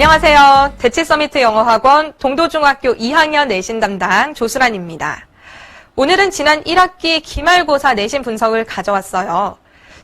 안녕하세요. 대치서미트 영어학원 동도중학교 2학년 내신 담당 조수란입니다. 오늘은 지난 1학기 기말고사 내신 분석을 가져왔어요.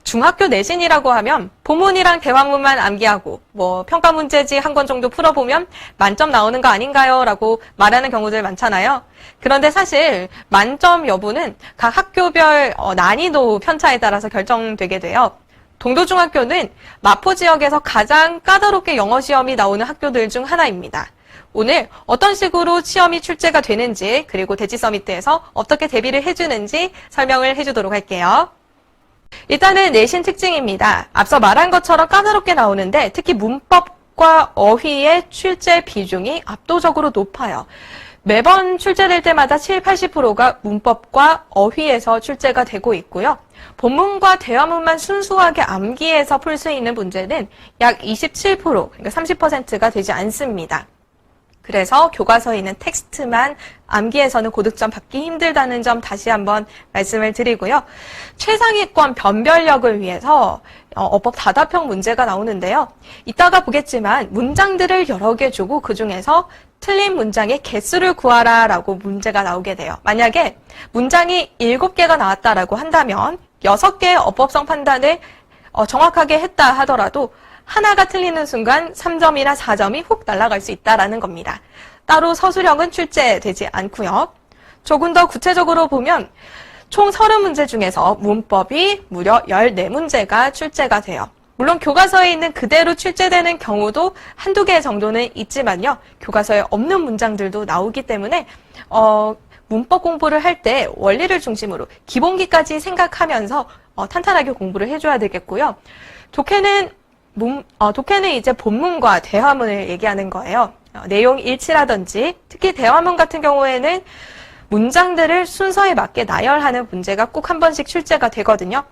중학교 내신이라고 하면 본문이랑 대화문만 암기하고 평가 문제지 한 권 정도 풀어보면 만점 나오는 거 아닌가요? 라고 말하는 경우들 많잖아요. 그런데 사실 만점 여부는 각 학교별 난이도 편차에 따라서 결정되게 돼요. 동도중학교는 마포 지역에서 가장 까다롭게 영어 시험이 나오는 학교들 중 하나입니다. 오늘 어떤 식으로 시험이 출제가 되는지 그리고 대치서미트에서 어떻게 대비를 해주는지 설명을 해주도록 할게요. 일단은 내신 특징입니다. 앞서 말한 것처럼 까다롭게 나오는데 특히 문법과 어휘의 출제 비중이 압도적으로 높아요. 매번 출제될 때마다 80%가 문법과 어휘에서 출제가 되고 있고요. 본문과 대화문만 순수하게 암기해서 풀 수 있는 문제는 약 27%, 그러니까 30%가 되지 않습니다. 그래서 교과서에 있는 텍스트만 암기해서는 고득점 받기 힘들다는 점 다시 한번 말씀을 드리고요. 최상위권 변별력을 위해서 어법 다답형 문제가 나오는데요. 이따가 보겠지만 문장들을 여러 개 주고 그중에서 틀린 문장의 개수를 구하라 라고 문제가 나오게 돼요. 만약에 문장이 7개가 나왔다라고 한다면 6개의 어법성 판단을 정확하게 했다 하더라도 하나가 틀리는 순간 3점이나 4점이 훅 날아갈 수 있다라는 겁니다. 따로 서술형은 출제되지 않고요. 조금 더 구체적으로 보면 총 30문제 중에서 문법이 무려 14문제가 출제가 돼요. 물론 교과서에 있는 그대로 출제되는 경우도 한두 개 정도는 있지만요. 교과서에 없는 문장들도 나오기 때문에 문법 공부를 할 때 원리를 중심으로 기본기까지 생각하면서 탄탄하게 공부를 해줘야 되겠고요. 독해는 이제 본문과 대화문을 얘기하는 거예요. 내용 일치라든지 특히 대화문 같은 경우에는 문장들을 순서에 맞게 나열하는 문제가 꼭 한 번씩 출제가 되거든요.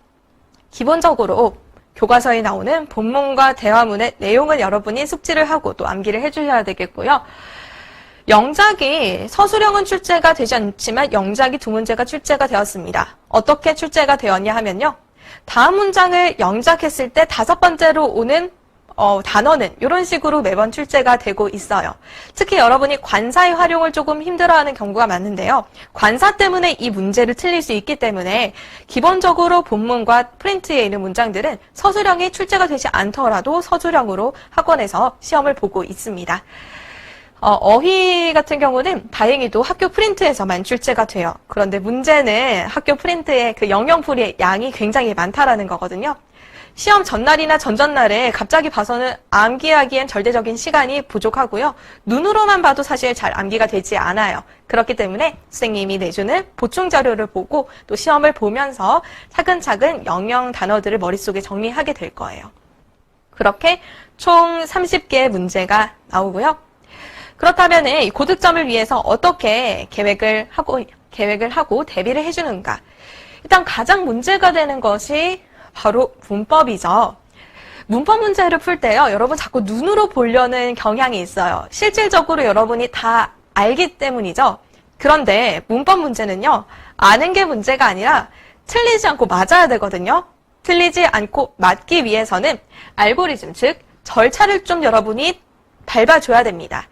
기본적으로 교과서에 나오는 본문과 대화문의 내용은 여러분이 숙지를 하고 또 암기를 해주셔야 되겠고요. 영작이 서술형은 출제가 되지 않지만 영작이 2문제가 출제가 되었습니다. 어떻게 출제가 되었냐 하면요. 다음 문장을 영작했을 때 5번째로 오는 단어는 이런 식으로 매번 출제가 되고 있어요. 특히 여러분이 관사의 활용을 조금 힘들어하는 경우가 많은데요. 관사 때문에 이 문제를 틀릴 수 있기 때문에 기본적으로 본문과 프린트에 있는 문장들은 서술형이 출제가 되지 않더라도 서술형으로 학원에서 시험을 보고 있습니다. 어휘 같은 경우는 다행히도 학교 프린트에서만 출제가 돼요. 그런데 문제는 학교 프린트의 그 영영풀이의 양이 굉장히 많다라는 거거든요. 시험 전날이나 전전날에 갑자기 봐서는 암기하기엔 절대적인 시간이 부족하고요. 눈으로만 봐도 사실 잘 암기가 되지 않아요. 그렇기 때문에 선생님이 내주는 보충 자료를 보고 또 시험을 보면서 차근차근 영영 단어들을 머릿속에 정리하게 될 거예요. 그렇게 총 30개의 문제가 나오고요. 그렇다면 고득점을 위해서 어떻게 계획을 하고 대비를 해주는가? 일단 가장 문제가 되는 것이 바로 문법이죠. 문법 문제를 풀 때요, 여러분 자꾸 눈으로 보려는 경향이 있어요. 실질적으로 여러분이 다 알기 때문이죠. 그런데 문법 문제는요, 아는 게 문제가 아니라 틀리지 않고 맞아야 되거든요. 틀리지 않고 맞기 위해서는 알고리즘, 즉 절차를 좀 여러분이 밟아줘야 됩니다.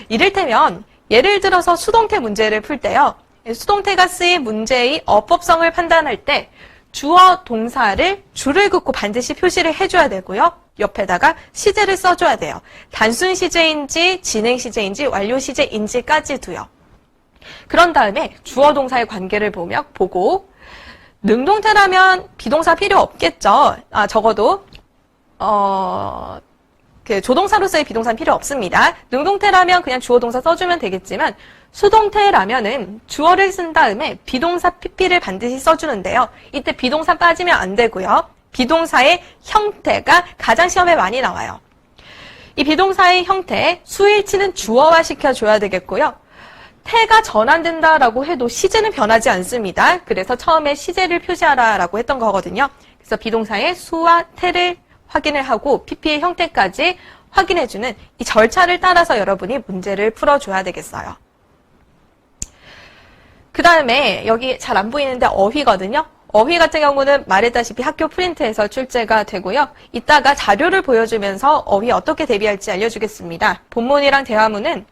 이를테면 예를 들어서 수동태 문제를 풀 때요. 수동태가 쓰인 문제의 어법성을 판단할 때 주어 동사를 줄을 긋고 반드시 표시를 해줘야 되고요. 옆에다가 시제를 써줘야 돼요. 단순 시제인지 진행 시제인지 완료 시제인지까지도요. 그런 다음에 주어 동사의 관계를 보고 능동태라면 비동사 필요 없겠죠. 적어도 조동사로서의 비동사는 필요 없습니다. 능동태라면 그냥 주어 동사 써주면 되겠지만 수동태라면은 주어를 쓴 다음에 비동사 PP를 반드시 써주는데요. 이때 비동사 빠지면 안 되고요. 비동사의 형태가 가장 시험에 많이 나와요. 이 비동사의 형태, 수일치는 주어화 시켜줘야 되겠고요. 태가 전환된다라고 해도 시제는 변하지 않습니다. 그래서 처음에 시제를 표시하라라고 했던 거거든요. 그래서 비동사의 수와 태를 확인을 하고 PP의 형태까지 확인해주는 이 절차를 따라서 여러분이 문제를 풀어줘야 되겠어요. 그 다음에 여기 잘 안 보이는데 어휘거든요. 어휘 같은 경우는 말했다시피 학교 프린트에서 출제가 되고요. 이따가 자료를 보여주면서 어휘 어떻게 대비할지 알려주겠습니다. 본문이랑 대화문은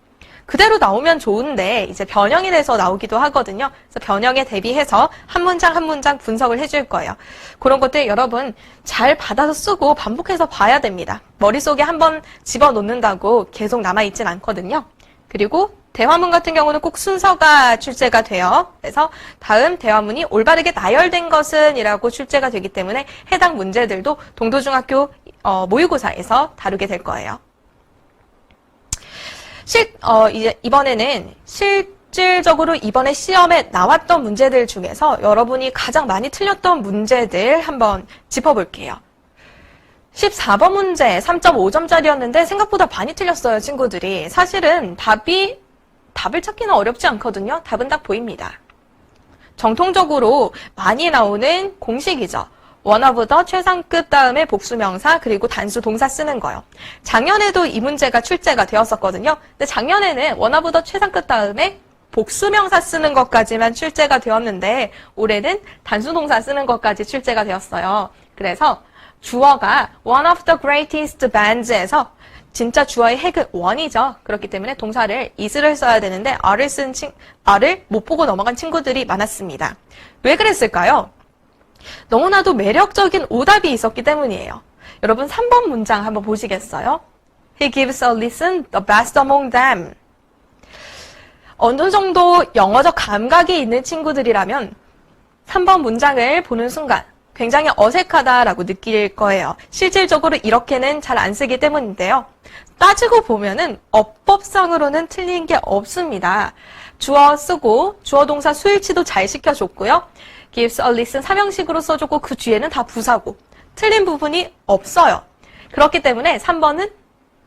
그대로 나오면 좋은데 이제 변형이 돼서 나오기도 하거든요. 그래서 변형에 대비해서 한 문장 한 문장 분석을 해줄 거예요. 그런 것들 여러분 잘 받아서 쓰고 반복해서 봐야 됩니다. 머릿속에 한번 집어넣는다고 계속 남아있진 않거든요. 그리고 대화문 같은 경우는 꼭 순서가 출제가 돼요. 그래서 다음 대화문이 올바르게 나열된 것은 이라고 출제가 되기 때문에 해당 문제들도 동도중학교 모의고사에서 다루게 될 거예요. 이제 이번에는 실질적으로 이번에 시험에 나왔던 문제들 중에서 여러분이 가장 많이 틀렸던 문제들 한번 짚어볼게요. 14번 문제 3.5점짜리였는데 생각보다 많이 틀렸어요, 친구들이. 사실은 답을 찾기는 어렵지 않거든요. 답은 딱 보입니다. 정통적으로 많이 나오는 공식이죠. 원어부터 최상급 다음에 복수명사 그리고 단수 동사 쓰는 거요. 작년에도 이 문제가 출제가 되었었거든요. 근데 작년에는 원어부터 최상급 다음에 복수명사 쓰는 것까지만 출제가 되었는데 올해는 단수 동사 쓰는 것까지 출제가 되었어요. 그래서 주어가 one of the greatest bands에서 진짜 주어의 핵은 one이죠. 그렇기 때문에 동사를 is를 써야 되는데 r을 못 보고 넘어간 친구들이 많았습니다. 왜 그랬을까요? 너무나도 매력적인 오답이 있었기 때문이에요. 여러분 3번 문장 한번 보시겠어요? He gives a listen the best among them. 어느 정도 영어적 감각이 있는 친구들이라면 3번 문장을 보는 순간 굉장히 어색하다라고 느낄 거예요. 실질적으로 이렇게는 잘 안 쓰기 때문인데요. 따지고 보면은 어법상으로는 틀린 게 없습니다. 주어 쓰고 주어 동사 수일치도 잘 시켜줬고요. gives a listen 삼형식으로 써줬고 그 뒤에는 다 부사고 틀린 부분이 없어요. 그렇기 때문에 3번은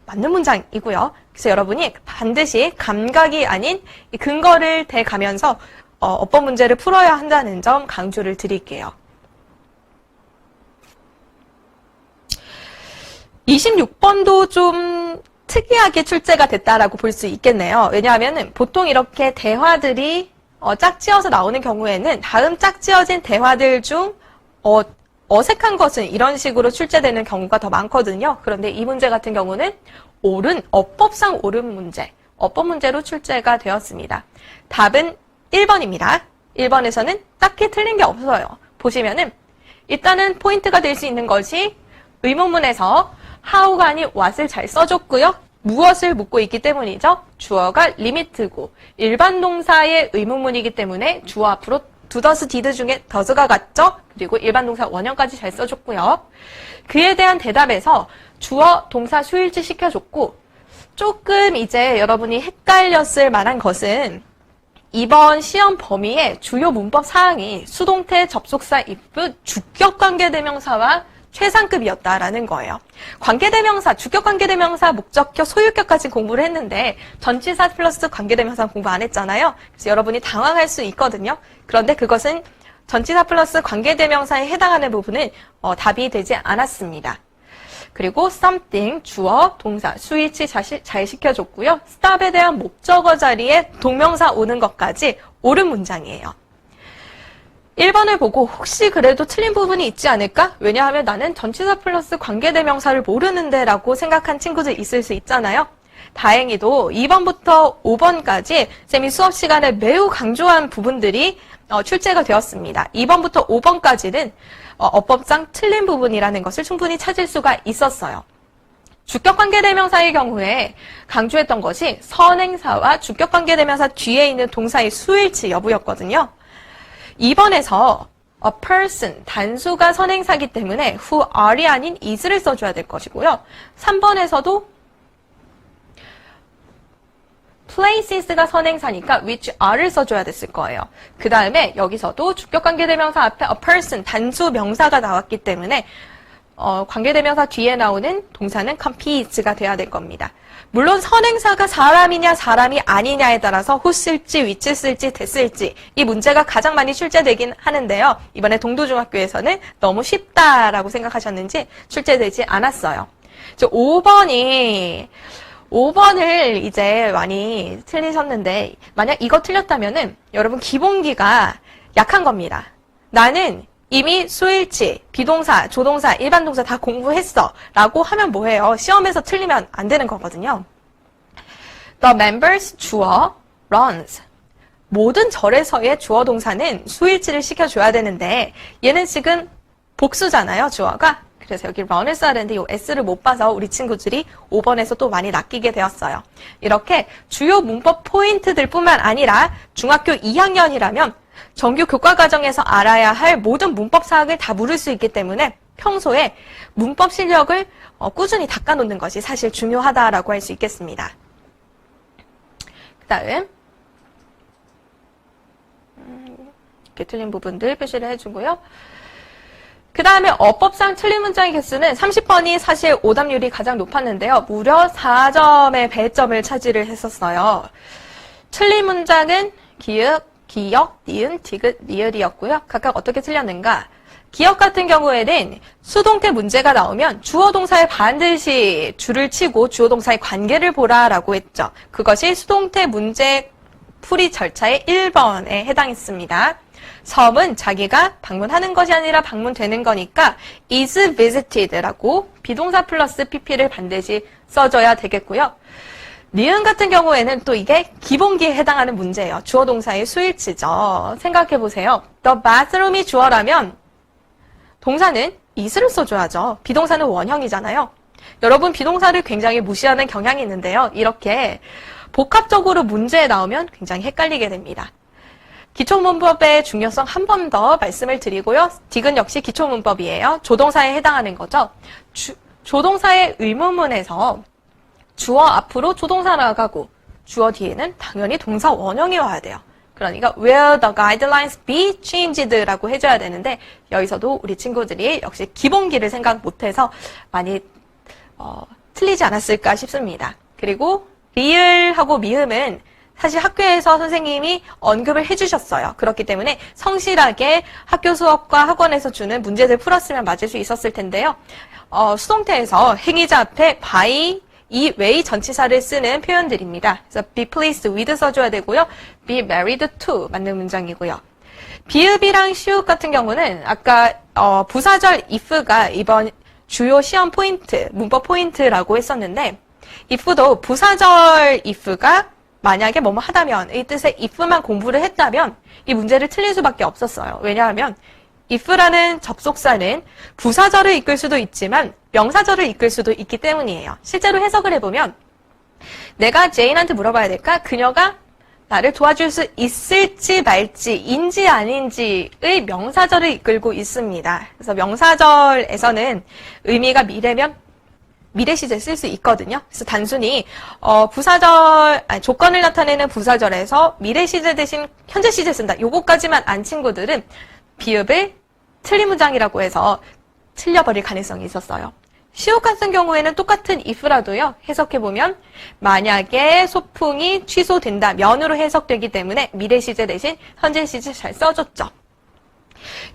맞는 문장이고요. 그래서 여러분이 반드시 감각이 아닌 근거를 대가면서 어법 문제를 풀어야 한다는 점 강조를 드릴게요. 26번도 좀 특이하게 출제가 됐다라고 볼 수 있겠네요. 왜냐하면 보통 이렇게 대화들이 짝지어서 나오는 경우에는 다음 짝지어진 대화들 중 어색한 것은 이런 식으로 출제되는 경우가 더 많거든요. 그런데 이 문제 같은 경우는 어법상 옳은 문제, 어법 문제로 출제가 되었습니다. 답은 1번입니다. 1번에서는 딱히 틀린 게 없어요. 보시면은 일단은 포인트가 될 수 있는 것이 의문문에서 how가 아닌 what을 잘 써줬고요. 무엇을 묻고 있기 때문이죠. 주어가 limit고 일반 동사의 의문문이기 때문에 주어 앞으로 do, does, did 중에 does가 같죠. 그리고 일반 동사 원형까지 잘 써줬고요. 그에 대한 대답에서 주어, 동사 수일치 시켜줬고 조금 이제 여러분이 헷갈렸을 만한 것은 이번 시험 범위의 주요 문법 사항이 수동태, 접속사, if, 주격관계대명사와 최상급이었다라는 거예요. 관계대명사, 주격관계대명사, 목적격, 소유격까지 공부를 했는데 전치사 플러스 관계대명사 공부 안 했잖아요. 그래서 여러분이 당황할 수 있거든요. 그런데 그것은 전치사 플러스 관계대명사에 해당하는 부분은 답이 되지 않았습니다. 그리고 something, 주어, 동사, 수일치 잘 시켜줬고요. stop에 대한 목적어 자리에 동명사 오는 것까지 옳은 문장이에요. 1번을 보고 혹시 그래도 틀린 부분이 있지 않을까? 왜냐하면 나는 전치사 플러스 관계대명사를 모르는데 라고 생각한 친구들 있을 수 있잖아요. 다행히도 2번부터 5번까지 쌤이 수업 시간에 매우 강조한 부분들이 출제가 되었습니다. 2번부터 5번까지는 어법상 틀린 부분이라는 것을 충분히 찾을 수가 있었어요. 주격관계대명사의 경우에 강조했던 것이 선행사와 주격관계대명사 뒤에 있는 동사의 수일치 여부였거든요. 2번에서 a person, 단수가 선행사기 때문에 who are이 아닌 is를 써줘야 될 것이고요. 3번에서도 places가 선행사니까 which are를 써줘야 됐을 거예요. 그 다음에 여기서도 주격관계대명사 앞에 a person, 단수 명사가 나왔기 때문에 관계대명사 뒤에 나오는 동사는 competes가 돼야 될 겁니다. 물론 선행사가 사람이냐 사람이 아니냐에 따라서 who 쓸지 which 쓸지 that 쓸지 이 문제가 가장 많이 출제되긴 하는데요. 이번에 동도중학교에서는 너무 쉽다라고 생각하셨는지 출제되지 않았어요. 5번을 이제 많이 틀리셨는데 만약 이거 틀렸다면은 여러분 기본기가 약한 겁니다. 나는 이미 수일치, 비동사, 조동사, 일반 동사 다 공부했어 라고 하면 뭐해요? 시험에서 틀리면 안 되는 거거든요. The members 주어 runs. 모든 절에서의 주어 동사는 수일치를 시켜줘야 되는데 얘는 지금 복수잖아요, 주어가. 그래서 여기 run을 써야 되는데 이 s를 못 봐서 우리 친구들이 5번에서 또 많이 낚이게 되었어요. 이렇게 주요 문법 포인트들 뿐만 아니라 중학교 2학년이라면 정규 교과 과정에서 알아야 할 모든 문법 사항을 다 물을 수 있기 때문에 평소에 문법 실력을 꾸준히 닦아놓는 것이 사실 중요하다라고 할 수 있겠습니다. 그 다음 이렇게 틀린 부분들 표시를 해주고요. 그 다음에 어법상 틀린 문장의 개수는 30번이 사실 오답률이 가장 높았는데요. 무려 4점의 배점을 차지를 했었어요. 틀린 문장은 기역, 니은, 디귿, 리을이었고요. 각각 어떻게 틀렸는가? 기역 같은 경우에는 수동태 문제가 나오면 주어 동사에 반드시 줄을 치고 주어 동사의 관계를 보라라고 했죠. 그것이 수동태 문제 풀이 절차의 1번에 해당했습니다. 섬은 자기가 방문하는 것이 아니라 방문되는 거니까 is visited라고 비동사 플러스 pp를 반드시 써줘야 되겠고요. 니은 같은 경우에는 또 이게 기본기에 해당하는 문제예요. 주어 동사의 수일치죠. 생각해보세요. The bathroom이 주어라면 동사는 is를 써줘야죠. 비동사는 원형이잖아요. 여러분 비동사를 굉장히 무시하는 경향이 있는데요. 이렇게 복합적으로 문제에 나오면 굉장히 헷갈리게 됩니다. 기초문법의 중요성 한 번 더 말씀을 드리고요. 디귿 역시 기초문법이에요. 조동사에 해당하는 거죠. 조동사의 의문문에서 주어 앞으로 조동사 나가고 주어 뒤에는 당연히 동사 원형이 와야 돼요. 그러니까 will the guidelines be changed라고 해줘야 되는데 여기서도 우리 친구들이 역시 기본기를 생각 못해서 많이 틀리지 않았을까 싶습니다. 그리고 리을하고 미음은 사실 학교에서 선생님이 언급을 해주셨어요. 그렇기 때문에 성실하게 학교 수업과 학원에서 주는 문제들 풀었으면 맞을 수 있었을 텐데요. 수동태에서 행위자 앞에 by, 이 외의 전치사를 쓰는 표현들입니다. 그래서 be pleased with 써줘야 되고요. be married to 맞는 문장이고요. 비읍이랑 시읍 같은 경우는 아까 부사절 if가 이번 주요 시험 포인트, 문법 포인트라고 했었는데 if도 부사절 if가 만약에 뭐뭐 하다면 이 뜻의 if만 공부를 했다면 이 문제를 틀릴 수밖에 없었어요. 왜냐하면 if라는 접속사는 부사절을 이끌 수도 있지만 명사절을 이끌 수도 있기 때문이에요. 실제로 해석을 해보면 내가 제인한테 물어봐야 될까? 그녀가 나를 도와줄 수 있을지 말지, 인지 아닌지의 명사절을 이끌고 있습니다. 그래서 명사절에서는 의미가 미래면 미래 시제 쓸 수 있거든요. 그래서 단순히 조건을 나타내는 부사절에서 미래 시제 대신 현재 시제 쓴다. 요거까지만 안 친구들은 비읍을 틀린 문장이라고 해서 틀려버릴 가능성이 있었어요. 시옷 같은 경우에는 똑같은 if라도요. 해석해보면 만약에 소풍이 취소된다면으로 해석되기 때문에 미래 시제 대신 현재 시제 잘 써줬죠.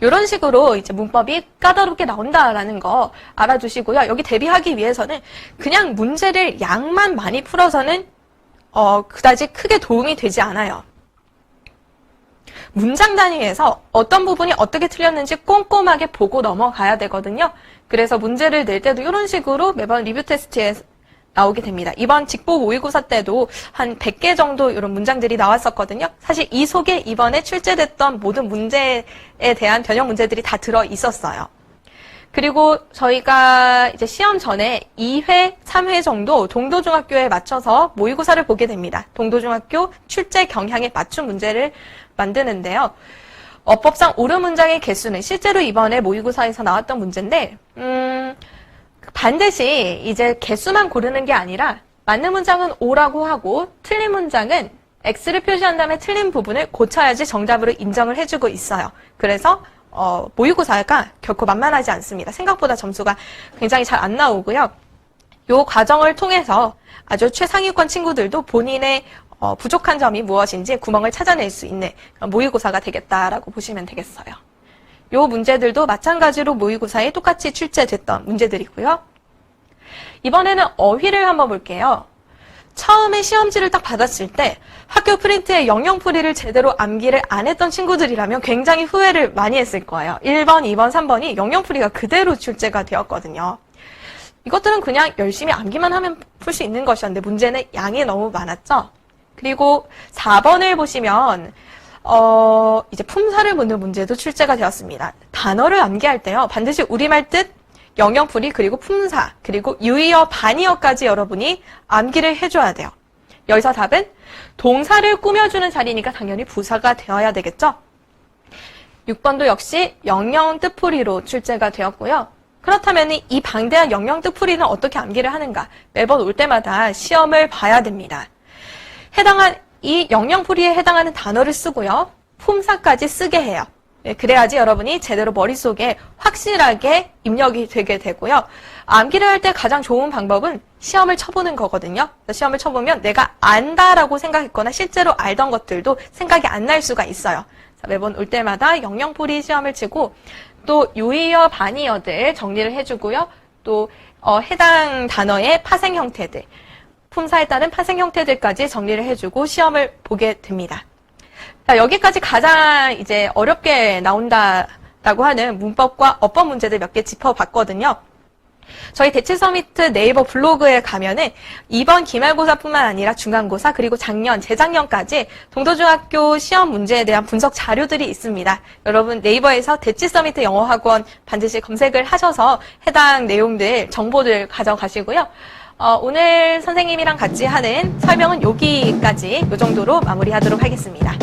이런 식으로 이제 문법이 까다롭게 나온다라는 거 알아두시고요. 여기 대비하기 위해서는 그냥 문제를 양만 많이 풀어서는 그다지 크게 도움이 되지 않아요. 문장 단위에서 어떤 부분이 어떻게 틀렸는지 꼼꼼하게 보고 넘어가야 되거든요. 그래서 문제를 낼 때도 이런 식으로 매번 리뷰 테스트에 나오게 됩니다. 이번 직보 모의고사 때도 한 100개 정도 이런 문장들이 나왔었거든요. 사실 이 속에 이번에 출제됐던 모든 문제에 대한 변형 문제들이 다 들어 있었어요. 그리고 저희가 이제 시험 전에 2회, 3회 정도 동도중학교에 맞춰서 모의고사를 보게 됩니다. 동도중학교 출제 경향에 맞춘 문제를 만드는데요. 어법상 옳은 문장의 개수는 실제로 이번에 모의고사에서 나왔던 문제인데 반드시 이제 개수만 고르는 게 아니라 맞는 문장은 O라고 하고 틀린 문장은 X를 표시한 다음에 틀린 부분을 고쳐야지 정답으로 인정을 해주고 있어요. 그래서 모의고사가 결코 만만하지 않습니다. 생각보다 점수가 굉장히 잘 안 나오고요. 이 과정을 통해서 아주 최상위권 친구들도 본인의 부족한 점이 무엇인지 구멍을 찾아낼 수 있는 모의고사가 되겠다라고 보시면 되겠어요. 이 문제들도 마찬가지로 모의고사에 똑같이 출제됐던 문제들이고요. 이번에는 어휘를 한번 볼게요. 처음에 시험지를 딱 받았을 때 학교 프린트에 영영풀이를 제대로 암기를 안 했던 친구들이라면 굉장히 후회를 많이 했을 거예요. 1번, 2번, 3번이 영영풀이가 그대로 출제가 되었거든요. 이것들은 그냥 열심히 암기만 하면 풀 수 있는 것이었는데 문제는 양이 너무 많았죠. 그리고 4번을 보시면 이제 품사를 묻는 문제도 출제가 되었습니다. 단어를 암기할 때요. 반드시 우리말 뜻, 영영풀이, 그리고 품사, 그리고 유의어, 반의어까지 여러분이 암기를 해줘야 돼요. 여기서 답은 동사를 꾸며주는 자리니까 당연히 부사가 되어야 되겠죠. 6번도 역시 영영 뜻풀이로 출제가 되었고요. 그렇다면 이 방대한 영영 뜻풀이는 어떻게 암기를 하는가? 매번 올 때마다 시험을 봐야 됩니다. 이 영영풀이에 해당하는 단어를 쓰고요. 품사까지 쓰게 해요. 그래야지 여러분이 제대로 머릿속에 확실하게 입력이 되게 되고요. 암기를 할 때 가장 좋은 방법은 시험을 쳐보는 거거든요. 시험을 쳐보면 내가 안다라고 생각했거나 실제로 알던 것들도 생각이 안 날 수가 있어요. 매번 올 때마다 영영풀이 시험을 치고 또 유의어, 반의어들 정리를 해주고요. 또 해당 단어의 파생 형태들, 품사에 따른 파생 형태들까지 정리를 해주고 시험을 보게 됩니다. 자, 여기까지 가장 이제 어렵게 나온다라고 하는 문법과 어법 문제들 몇 개 짚어봤거든요. 저희 대치 서미트 네이버 블로그에 가면은 이번 기말고사뿐만 아니라 중간고사 그리고 작년, 재작년까지 동도중학교 시험 문제에 대한 분석 자료들이 있습니다. 여러분 네이버에서 대치 서미트 영어학원 반드시 검색을 하셔서 해당 내용들, 정보들 가져가시고요. 오늘 선생님이랑 같이 하는 설명은 여기까지 이 정도로 마무리하도록 하겠습니다.